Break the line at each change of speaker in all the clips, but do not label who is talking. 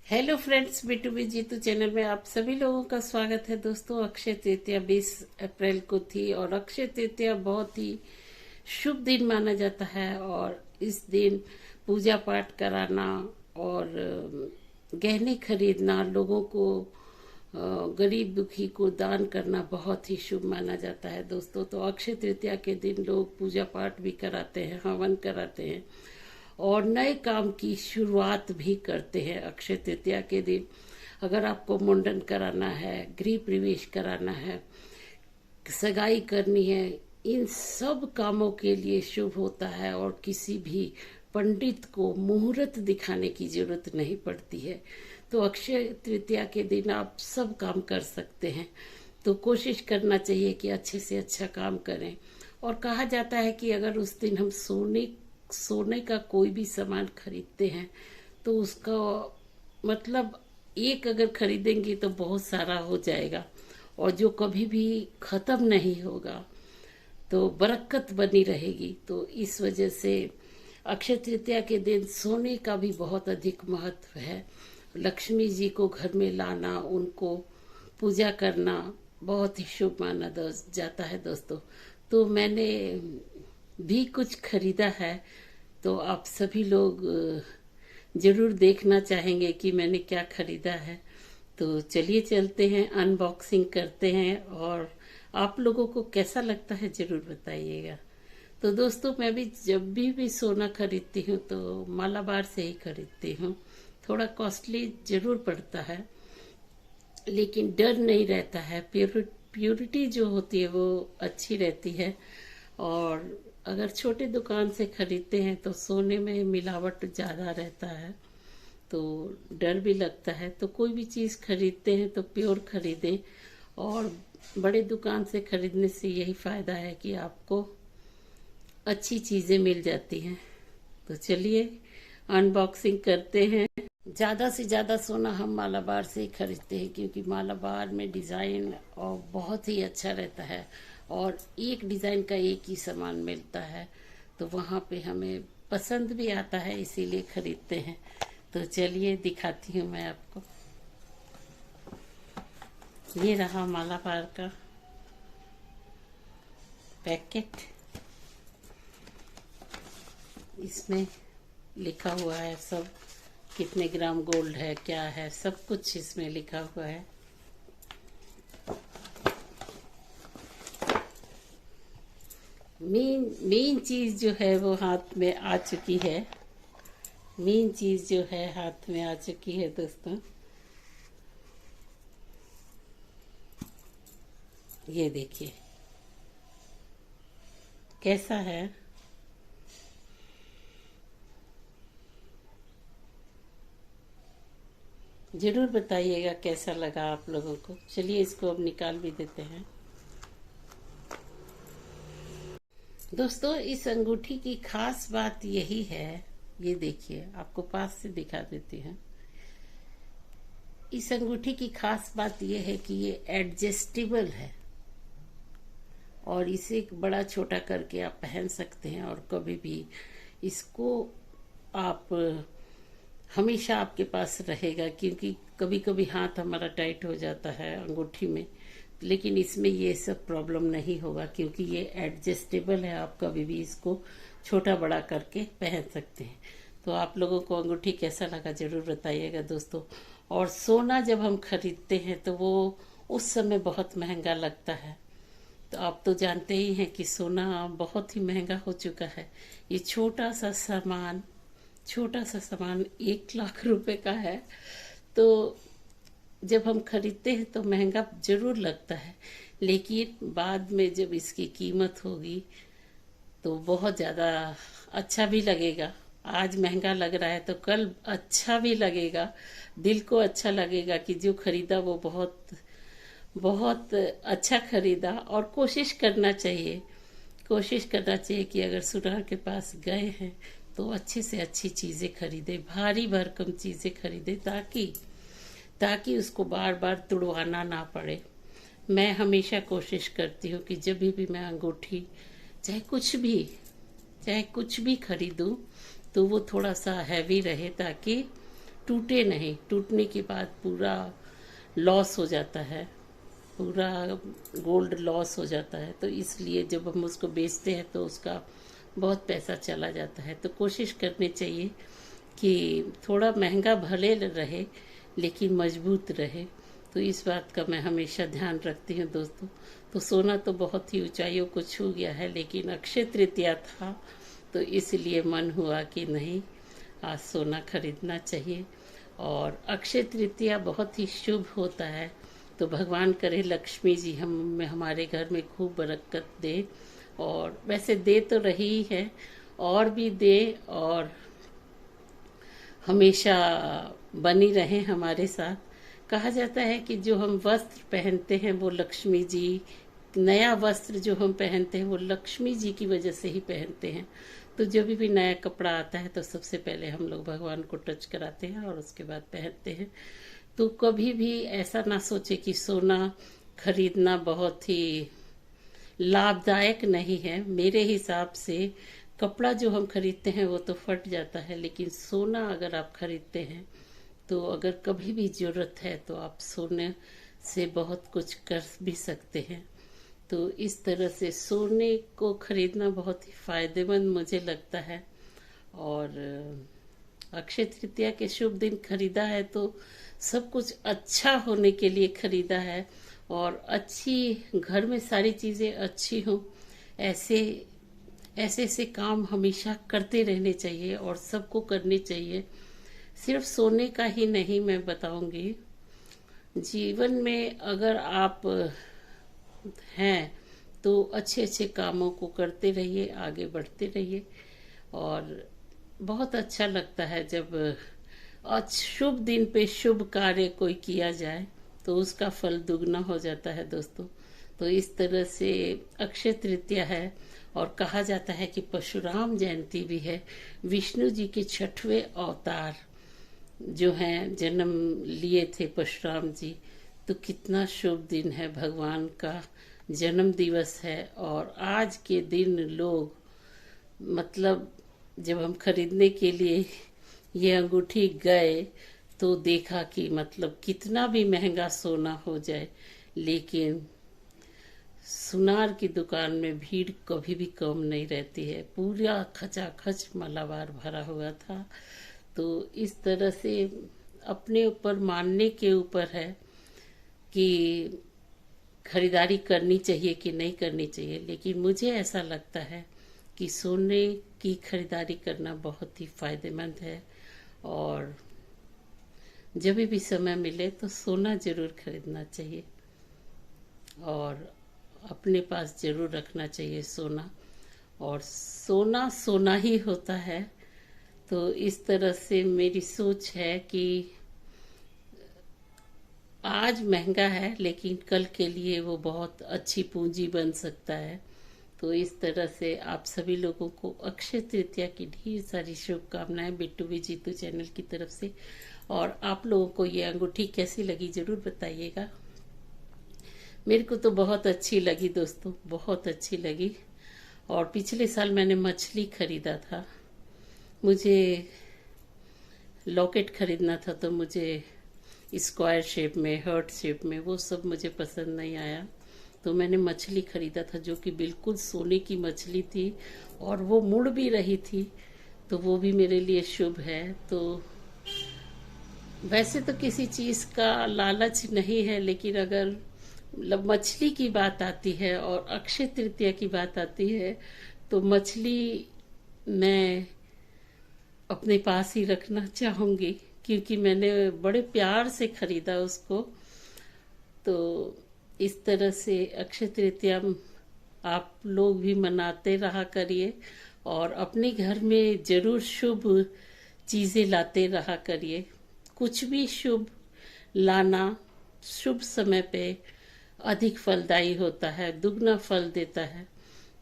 Hello friends, Bittu बी Jeetu channel में आप सभी लोगों का स्वागत है। दोस्तों, अक्षय तृतीया 20 अप्रैल को थी और अक्षय तृतीया बहुत ही शुभ दिन माना जाता है। और इस दिन पूजा पाठ कराना और गहने खरीदना, लोगों को गरीब दुखी को दान करना बहुत ही शुभ माना जाता है। दोस्तों, तो अक्षय तृतीया के दिन लोग पूजा पाठ भी कराते हैं, हवन कराते हैं और नए काम की शुरुआत भी करते हैं। अक्षय तृतीया के दिन अगर आपको मुंडन कराना है, गृह प्रवेश कराना है, सगाई करनी है, इन सब कामों के लिए शुभ होता है और किसी भी पंडित को मुहूर्त दिखाने की जरूरत नहीं पड़ती है। तो अक्षय तृतीया के दिन आप सब काम कर सकते हैं। तो कोशिश करना चाहिए कि अच्छे से अच्छा काम करें। और कहा जाता है कि अगर उस दिन हम सोने का कोई भी सामान खरीदते हैं तो उसका मतलब एक अगर खरीदेंगे तो बहुत सारा हो जाएगा और जो कभी भी खत्म नहीं होगा, तो बरकत बनी रहेगी। तो इस वजह से अक्षय तृतीया के दिन सोने का भी बहुत अधिक महत्व है। लक्ष्मी जी को घर में लाना, उनको पूजा करना बहुत ही शुभ माना जाता है। दोस्तों, तो मैंने भी कुछ खरीदा है, तो आप सभी लोग जरूर देखना चाहेंगे कि मैंने क्या खरीदा है। तो चलिए चलते हैं, अनबॉक्सिंग करते हैं और आप लोगों को कैसा लगता है जरूर बताइएगा। तो दोस्तों, मैं भी जब भी सोना खरीदती हूँ तो मालाबार से ही खरीदती हूँ। थोड़ा कॉस्टली जरूर पड़ता है लेकिन डर नहीं रहता है। प्योरिटी जो होती है वो अच्छी रहती है। और अगर छोटे दुकान से खरीदते हैं तो सोने में मिलावट ज़्यादा रहता है, तो डर भी लगता है। तो कोई भी चीज़ खरीदते हैं तो प्योर खरीदें। और बड़े दुकान से खरीदने से यही फ़ायदा है कि आपको अच्छी चीज़ें मिल जाती हैं। तो चलिए अनबॉक्सिंग करते हैं। ज़्यादा से ज़्यादा सोना हम मालाबार से ही खरीदते हैं क्योंकि मालाबार में डिज़ाइन और बहुत ही अच्छा रहता है और एक डिज़ाइन का एक ही सामान मिलता है, तो वहाँ पे हमें पसंद भी आता है, इसीलिए खरीदते हैं। तो चलिए दिखाती हूँ मैं आपको। ये रहा मालाबार का पैकेट। इसमें लिखा हुआ है सब, कितने ग्राम गोल्ड है, क्या है, सब कुछ इसमें लिखा हुआ है। मेन चीज जो है वो हाथ में आ चुकी है। मेन चीज जो है हाथ में आ चुकी है दोस्तों। ये देखिए कैसा है। जरूर बताइएगा कैसा लगा आप लोगों को। चलिए इसको अब निकाल भी देते हैं। दोस्तों, इस अंगूठी की खास बात यही है, ये देखिए आपको पास से दिखा देती हूँ। इस अंगूठी की खास बात यह है कि ये एडजस्टेबल है और इसे बड़ा छोटा करके आप पहन सकते हैं और कभी भी इसको आप हमेशा आपके पास रहेगा, क्योंकि कभी कभी हाथ हमारा टाइट हो जाता है अंगूठी में, लेकिन इसमें ये सब प्रॉब्लम नहीं होगा क्योंकि ये एडजस्टेबल है। आप कभी भी इसको छोटा बड़ा करके पहन सकते हैं। तो आप लोगों को अंगूठी कैसा लगा जरूर बताइएगा दोस्तों। और सोना जब हम खरीदते हैं तो वो उस समय बहुत महंगा लगता है। तो आप तो जानते ही हैं कि सोना बहुत ही महंगा हो चुका है। ये छोटा सा सामान 1 लाख रुपए का है। तो जब हम खरीदते हैं तो महंगा जरूर लगता है, लेकिन बाद में जब इसकी कीमत होगी तो बहुत ज़्यादा अच्छा भी लगेगा। आज महंगा लग रहा है तो कल अच्छा भी लगेगा, दिल को अच्छा लगेगा कि जो खरीदा वो बहुत बहुत अच्छा खरीदा। और कोशिश करना चाहिए कि अगर सुनार के पास गए हैं तो अच्छे से अच्छी चीज़ें खरीदे, भारी भरकम चीज़ें खरीदे, ताकि उसको बार बार तुड़वाना ना पड़े। मैं हमेशा कोशिश करती हूँ कि जब भी मैं अंगूठी चाहे कुछ भी खरीदूं तो वो थोड़ा सा हैवी रहे, ताकि टूटे नहीं, टूटने के बाद पूरा लॉस हो जाता है, पूरा गोल्ड लॉस हो जाता है। तो इसलिए जब हम उसको बेचते हैं तो उसका बहुत पैसा चला जाता है। तो कोशिश करनी चाहिए कि थोड़ा महंगा भले रहे लेकिन मजबूत रहे। तो इस बात का मैं हमेशा ध्यान रखती हूँ दोस्तों। तो सोना तो बहुत ही ऊंचाइयों को छू गया है, लेकिन अक्षय तृतीया था तो इसलिए मन हुआ कि नहीं, आज सोना खरीदना चाहिए। और अक्षय तृतीया बहुत ही शुभ होता है। तो भगवान करे लक्ष्मी जी हमारे घर में खूब बरकत दे, और वैसे दे तो रही ही है, और भी दे, और हमेशा बनी रहे हमारे साथ। कहा जाता है कि जो हम वस्त्र पहनते हैं वो लक्ष्मी जी, नया वस्त्र जो हम पहनते हैं वो लक्ष्मी जी की वजह से ही पहनते हैं। तो जब भी नया कपड़ा आता है तो सबसे पहले हम लोग भगवान को टच कराते हैं और उसके बाद पहनते हैं। तो कभी भी ऐसा ना सोचे कि सोना खरीदना बहुत ही लाभदायक नहीं है। मेरे हिसाब से कपड़ा जो हम खरीदते हैं वो तो फट जाता है, लेकिन सोना अगर आप खरीदते हैं तो अगर कभी भी जरूरत है तो आप सोने से बहुत कुछ कर भी सकते हैं। तो इस तरह से सोने को खरीदना बहुत ही फायदेमंद मुझे लगता है। और अक्षय तृतीया के शुभ दिन खरीदा है तो सब कुछ अच्छा होने के लिए खरीदा है, और अच्छी घर में सारी चीजें अच्छी हों, ऐसे ऐसे ऐसे काम हमेशा करते रहने चाहिए और सबको करने चाहिए। सिर्फ सोने का ही नहीं, मैं बताऊंगी जीवन में अगर आप हैं तो अच्छे अच्छे कामों को करते रहिए, आगे बढ़ते रहिए। और बहुत अच्छा लगता है जब आज शुभ दिन पे शुभ कार्य कोई किया जाए तो उसका फल दुगना हो जाता है दोस्तों। तो इस तरह से अक्षय तृतीया है, और कहा जाता है कि परशुराम जयंती भी है। विष्णु जी के 6वें अवतार जो हैं जन्म लिए थे परशुराम जी। तो कितना शुभ दिन है, भगवान का जन्म दिवस है। और आज के दिन लोग मतलब जब हम खरीदने के लिए ये अंगूठी गए तो देखा कि मतलब कितना भी महंगा सोना हो जाए, लेकिन सुनार की दुकान में भीड़ कभी भी कम नहीं रहती है। पूरा खचाखच मालाबार भरा हुआ था। तो इस तरह से अपने ऊपर मानने के ऊपर है कि खरीदारी करनी चाहिए कि नहीं करनी चाहिए। लेकिन मुझे ऐसा लगता है कि सोने की खरीदारी करना बहुत ही फायदेमंद है, और जब भी समय मिले तो सोना जरूर खरीदना चाहिए और अपने पास जरूर रखना चाहिए सोना। और सोना सोना ही होता है। तो इस तरह से मेरी सोच है कि आज महंगा है लेकिन कल के लिए वो बहुत अच्छी पूंजी बन सकता है। तो इस तरह से आप सभी लोगों को अक्षय तृतीया की ढेर सारी शुभकामनाएं बिट्टू भी जीतू चैनल की तरफ से। और आप लोगों को ये अंगूठी कैसी लगी जरूर बताइएगा। मेरे को तो बहुत अच्छी लगी दोस्तों, बहुत अच्छी लगी। और पिछले साल मैंने मछली खरीदा था, मुझे लॉकेट खरीदना था तो मुझे स्क्वायर शेप में, हार्ट शेप में, वो सब मुझे पसंद नहीं आया। तो मैंने मछली खरीदा था जो कि बिल्कुल सोने की मछली थी और वो मुड़ भी रही थी। तो वो भी मेरे लिए शुभ है। तो वैसे तो किसी चीज का लालच नहीं है, लेकिन अगर मछली की बात आती है और अक्षय तृतीया की बात आती है तो मछली मैं अपने पास ही रखना चाहूंगी, क्योंकि मैंने बड़े प्यार से खरीदा उसको। तो इस तरह से अक्षय तृतीया आप लोग भी मनाते रहा करिए और अपने घर में जरूर शुभ चीजें लाते रहा करिए। कुछ भी शुभ लाना शुभ समय पे अधिक फलदायी होता है, दुगना फल देता है।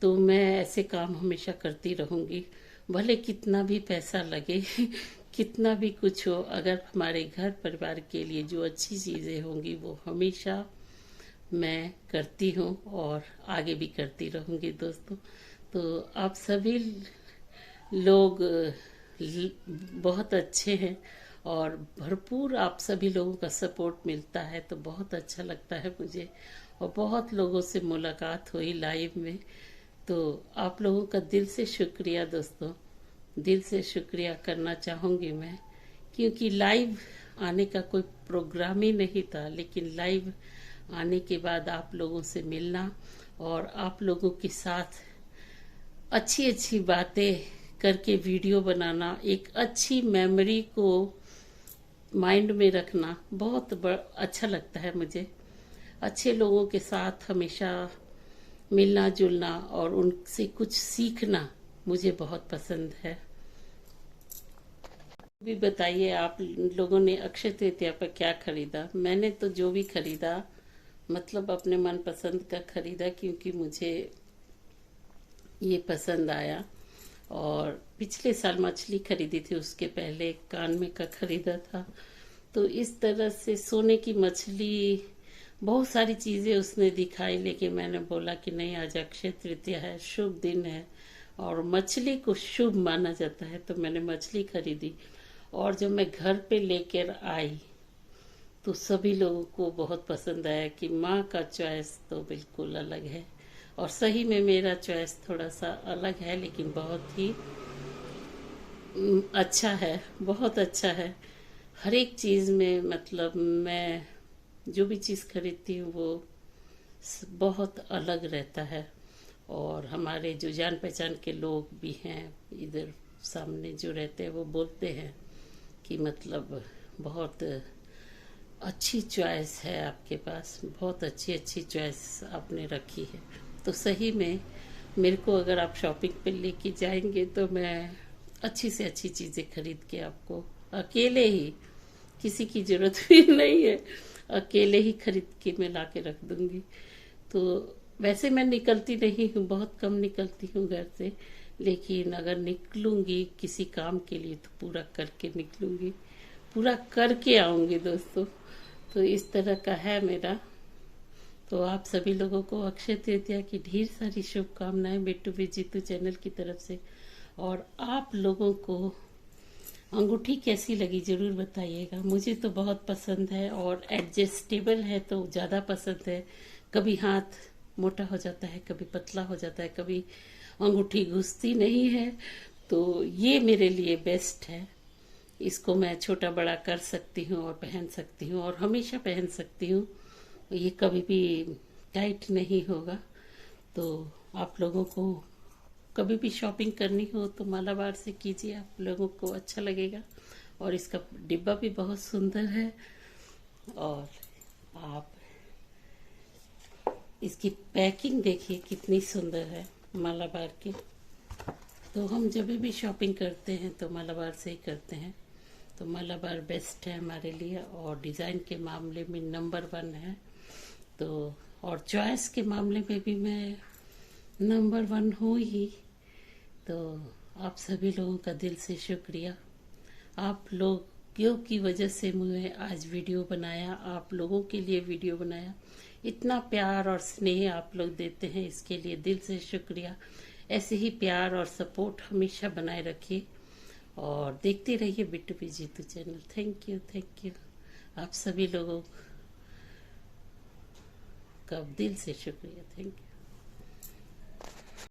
तो मैं ऐसे काम हमेशा करती रहूंगी, भले कितना भी पैसा लगे कितना भी कुछ हो, अगर हमारे घर परिवार के लिए जो अच्छी चीजें होंगी वो हमेशा मैं करती हूँ और आगे भी करती रहूंगी दोस्तों। तो आप सभी लोग बहुत अच्छे हैं और भरपूर आप सभी लोगों का सपोर्ट मिलता है तो बहुत अच्छा लगता है मुझे। और बहुत लोगों से मुलाकात हुई लाइव में, तो आप लोगों का दिल से शुक्रिया दोस्तों, दिल से शुक्रिया करना चाहूँगी मैं। क्योंकि लाइव आने का कोई प्रोग्राम ही नहीं था, लेकिन लाइव आने के बाद आप लोगों से मिलना और आप लोगों के साथ अच्छी अच्छी बातें करके वीडियो बनाना, एक अच्छी मेमोरी को माइंड में रखना बहुत अच्छा लगता है मुझे। अच्छे लोगों के साथ हमेशा मिलना जुलना और उनसे कुछ सीखना मुझे बहुत पसंद है। भी बताइए आप लोगों ने अक्षय तृतीया पर क्या खरीदा। मैंने तो जो भी खरीदा मतलब अपने मन पसंद का खरीदा, क्योंकि मुझे ये पसंद आया। और पिछले साल मछली खरीदी थी, उसके पहले कान में का खरीदा था। तो इस तरह से सोने की मछली, बहुत सारी चीजें उसने दिखाई, लेकिन मैंने बोला कि नहीं, आज अक्षय तृतीया है, शुभ दिन है और मछली को शुभ माना जाता है, तो मैंने मछली खरीदी। और जब मैं घर पे लेकर आई तो सभी लोगों को बहुत पसंद आया कि माँ का चॉइस तो बिल्कुल अलग है। और सही में मेरा चॉइस थोड़ा सा अलग है, लेकिन बहुत ही अच्छा है, बहुत अच्छा है। हर एक चीज़ में मतलब मैं जो भी चीज़ खरीदती हूँ वो बहुत अलग रहता है। और हमारे जो जान पहचान के लोग भी हैं इधर सामने जो रहते हैं, वो बोलते हैं कि मतलब बहुत अच्छी चॉइस है आपके पास, बहुत अच्छी अच्छी चॉइस आपने रखी है। तो सही में मेरे को अगर आप शॉपिंग पे लेके जाएंगे तो मैं अच्छी से अच्छी चीज़ें खरीद के आपको अकेले ही, किसी की जरूरत भी नहीं है, अकेले ही खरीद के मैं ला के रख दूंगी। तो वैसे मैं निकलती नहीं हूँ, बहुत कम निकलती हूँ घर से, लेकिन अगर निकलूंगी किसी काम के लिए तो पूरा करके निकलूंगी, पूरा करके आऊंगी दोस्तों। तो इस तरह का है मेरा। तो आप सभी लोगों को अक्षय तृतीया की ढेर सारी शुभकामनाएं बिट्टू भी जीतू चैनल की तरफ से। और आप लोगों को अंगूठी कैसी लगी जरूर बताइएगा, मुझे तो बहुत पसंद है और एडजस्टेबल है तो ज़्यादा पसंद है। कभी हाथ मोटा हो जाता है, कभी पतला हो जाता है, कभी अंगूठी घुसती नहीं है, तो ये मेरे लिए बेस्ट है। इसको मैं छोटा बड़ा कर सकती हूँ और पहन सकती हूँ और हमेशा पहन सकती हूँ, ये कभी भी टाइट नहीं होगा। तो आप लोगों को कभी भी शॉपिंग करनी हो तो मालाबार से कीजिए, आप लोगों को अच्छा लगेगा। और इसका डिब्बा भी बहुत सुंदर है और आप इसकी पैकिंग देखिए कितनी सुंदर है मालाबार की। तो हम जब भी शॉपिंग करते हैं तो मालाबार से ही करते हैं, तो मालाबार बेस्ट है हमारे लिए और डिज़ाइन के मामले में नंबर 1 है। तो और चॉइस के मामले में भी मैं नंबर 1 हूँ ही। तो आप सभी लोगों का दिल से शुक्रिया। आप लोगों की वजह से मैं आज वीडियो बनाया, आप लोगों के लिए वीडियो बनाया। इतना प्यार और स्नेह आप लोग देते हैं, इसके लिए दिल से शुक्रिया। ऐसे ही प्यार और सपोर्ट हमेशा बनाए रखिए और देखते रहिए बिट्टू भी Jeetu channel. Thank you, thank you. आप सभी लोगों का दिल से शुक्रिया, थैंक यू।